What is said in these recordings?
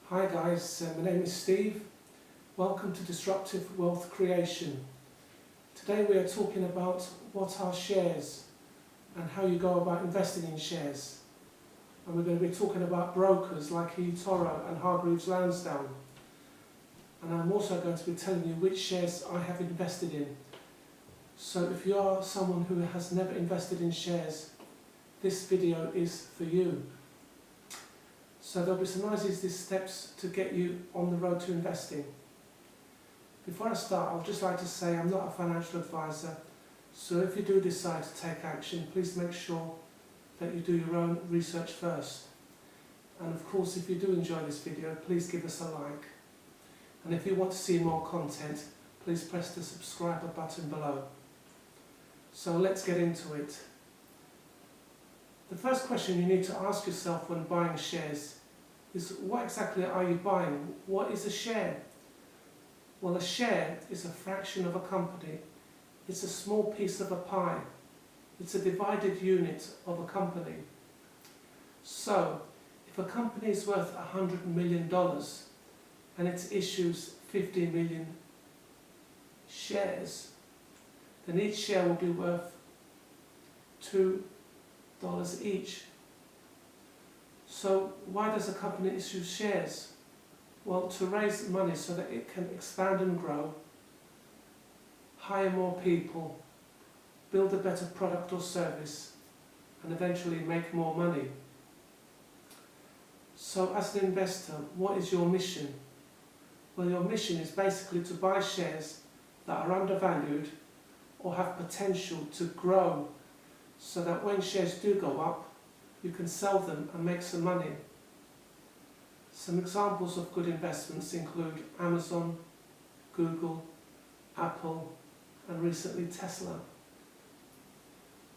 Hi guys, my name is Steve. Welcome to Disruptive Wealth Creation. Today we are talking about what are shares and how you go about investing in shares. And we're going to be talking about brokers like eToro and Hargreaves Lansdown. And I'm also going to be telling you which shares I have invested in. So if you are someone who has never invested in shares, this video is for you. So there'll be some nice easy steps to get you on the road to investing. Before I start, I would just like to say I'm not a financial advisor, so if you do decide to take action, please make sure that you do your own research first. And of course, if you do enjoy this video, please give us a like. And if you want to see more content, please press the subscribe button below. So let's get into it. The first question you need to ask yourself when buying shares is, what exactly are you buying? What is a share? Well, a share is a fraction of a company. It's a small piece of a pie. It's a divided unit of a company. So, if a company is worth $100 million and it issues 50 million shares, then each share will be worth $2 each. So why does a company issue shares? Well, to raise money so that it can expand and grow, hire more people, build a better product or service, and eventually make more money. So as an investor, what is your mission? Well, your mission is basically to buy shares that are undervalued or have potential to grow, so that when shares do go up, you can sell them and make some money. Some examples of good investments include Amazon, Google, Apple, and recently Tesla.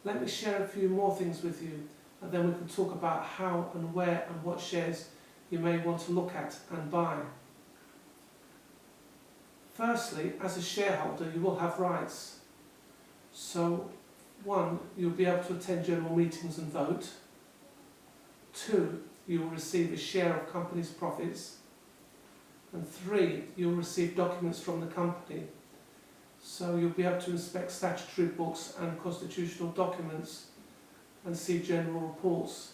Let me share a few more things with you, and then we can talk about how and where and what shares you may want to look at and buy. Firstly, as a shareholder, you will have rights. So, 1, you'll be able to attend general meetings and vote. 2, you will receive a share of company's profits. And 3, you'll receive documents from the company. So you'll be able to inspect statutory books and constitutional documents and see general reports.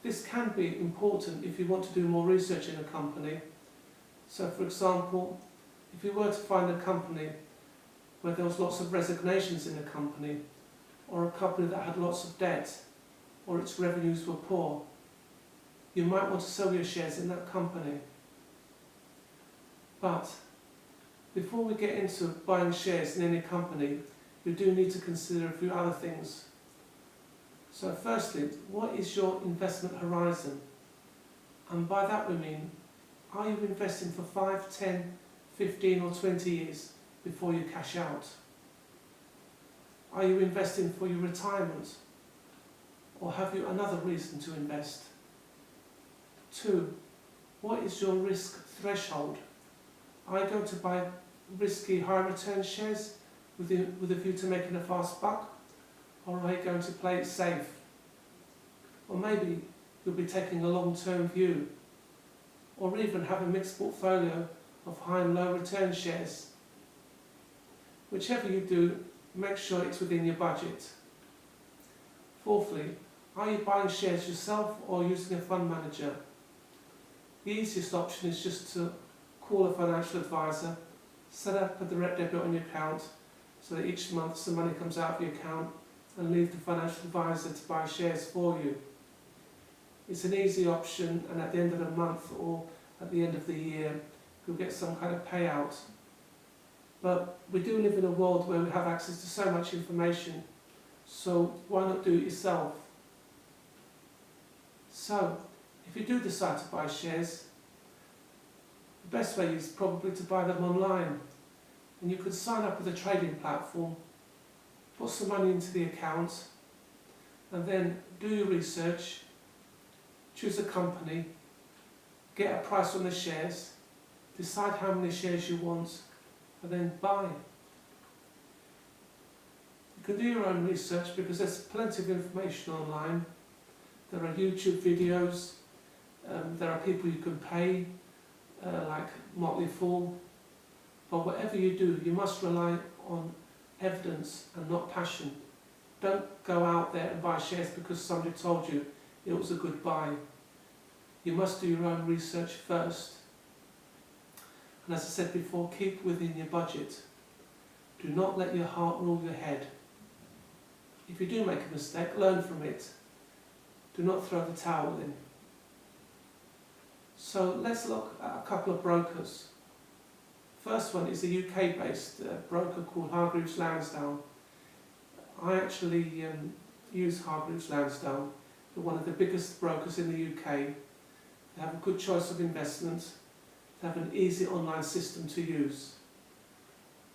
This can be important if you want to do more research in a company. So for example, if you were to find a company where there was lots of resignations in the company, or a company that had lots of debt, or its revenues were poor, you might want to sell your shares in that company. But before we get into buying shares in any company, you do need to consider a few other things. So firstly, what is your investment horizon? And by that we mean, are you investing for 5, 10, 15 or 20 years before you cash out? Are you investing for your retirement? Or have you another reason to invest? 2, what is your risk threshold? Are you going to buy risky high return shares with a view to making a fast buck? Or are you going to play it safe? Or maybe you'll be taking a long-term view, or even have a mixed portfolio of high and low return shares. Whichever you do, make sure it's within your budget. Fourthly, are you buying shares yourself or using a fund manager? The easiest option is just to call a financial advisor, set up a direct debit on your account so that each month some money comes out of your account, and leave the financial advisor to buy shares for you. It's an easy option, and at the end of the month or at the end of the year you'll get some kind of payout. But we do live in a world where we have access to so much information, so why not do it yourself? So, if you do decide to buy shares, the best way is probably to buy them online. And you could sign up with a trading platform, put some money into the account, and then do your research, choose a company, get a price on the shares, decide how many shares you want, and then buy. You can do your own research because there's plenty of information online. There are YouTube videos, There are people you can pay, like Motley Fool. But whatever you do, you must rely on evidence and not passion. Don't go out there and buy shares because somebody told you it was a good buy. You must do your own research first. And as I said before, keep within your budget. Do not let your heart rule your head. If you do make a mistake, learn from it. Do not throw the towel in. So let's look at a couple of brokers. First one is a UK-based broker called Hargreaves Lansdown. I actually use Hargreaves Lansdown. They're one of the biggest brokers in the UK. They have a good choice of investments. They have an easy online system to use.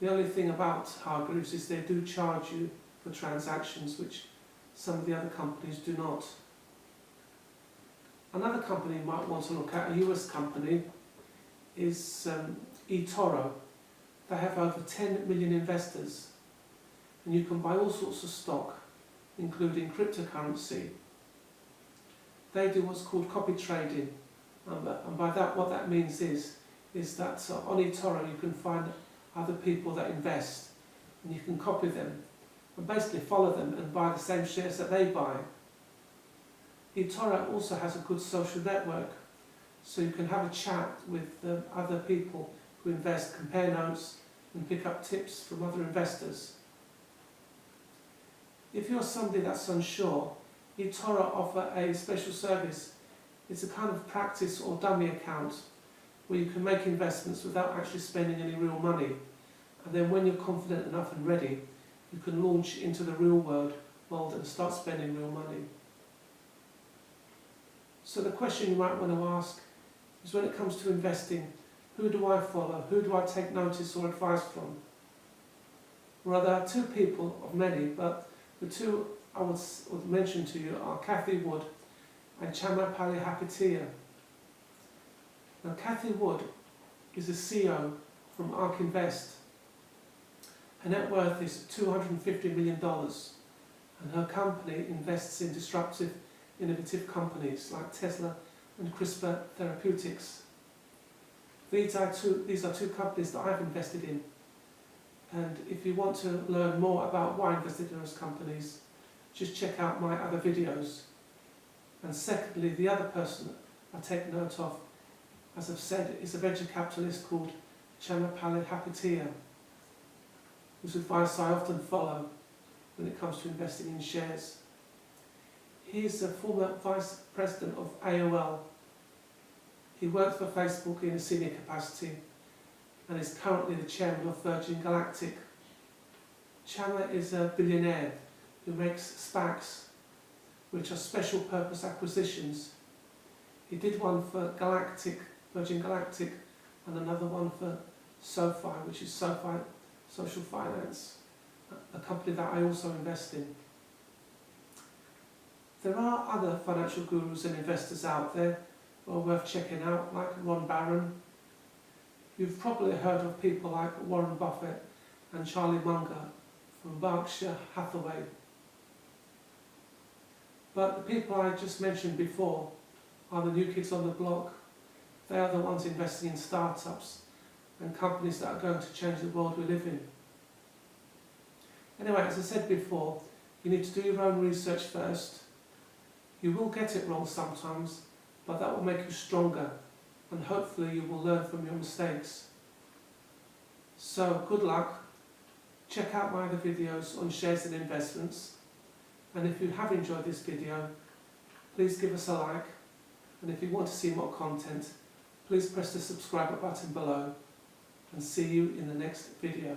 The only thing about Hargreaves is they do charge you for transactions, which some of the other companies do not. Another company you might want to look at, a US company, is eToro. They have over 10 million investors, and you can buy all sorts of stock, including cryptocurrency. They do what's called copy trading, and by that what that means is that on eToro you can find other people that invest, and you can copy them and basically follow them and buy the same shares that they buy. eToro also has a good social network, so you can have a chat with other people who invest, compare notes and pick up tips from other investors. If you're somebody that's unsure, eToro offer a special service. It's a kind of practice or dummy account where you can make investments without actually spending any real money, and then when you're confident enough and ready, you can launch into the real world and start spending real money. So the question you might want to ask is, when it comes to investing, who do I follow? Who do I take notice or advice from? Well, there are two people of many, but the two I would mention to you are Cathie Wood and Chamapali Hapatia. Now, Cathie Wood is a CEO from ARK Invest. Her net worth is $250 million, and her company invests in disruptive, innovative companies like Tesla and CRISPR Therapeutics. These are two companies that I've invested in, and if you want to learn more about why I invested in those companies, just check out my other videos. And secondly, the other person I take note of, as I've said, is a venture capitalist called Chamapali Hapatia, whose advice I often follow when it comes to investing in shares. He is a former vice president of AOL. He worked for Facebook in a senior capacity and is currently the chairman of Virgin Galactic. Chama is a billionaire who makes SPACs, which are special purpose acquisitions. He did one for Virgin Galactic, and another one for SoFi, which is SoFi Social Finance, a company that I also invest in. There are other financial gurus and investors out there who are worth checking out, like Ron Barron. You've probably heard of people like Warren Buffett and Charlie Munger from Berkshire Hathaway. But the people I just mentioned before are the new kids on the block. They are the ones investing in startups and companies that are going to change the world we live in. Anyway, as I said before, you need to do your own research first. You will get it wrong sometimes, but that will make you stronger, and hopefully you will learn from your mistakes. So good luck. Check out my other videos on shares and investments, and if you have enjoyed this video, please give us a like, and if you want to see more content, please press the subscribe button below, and see you in the next video.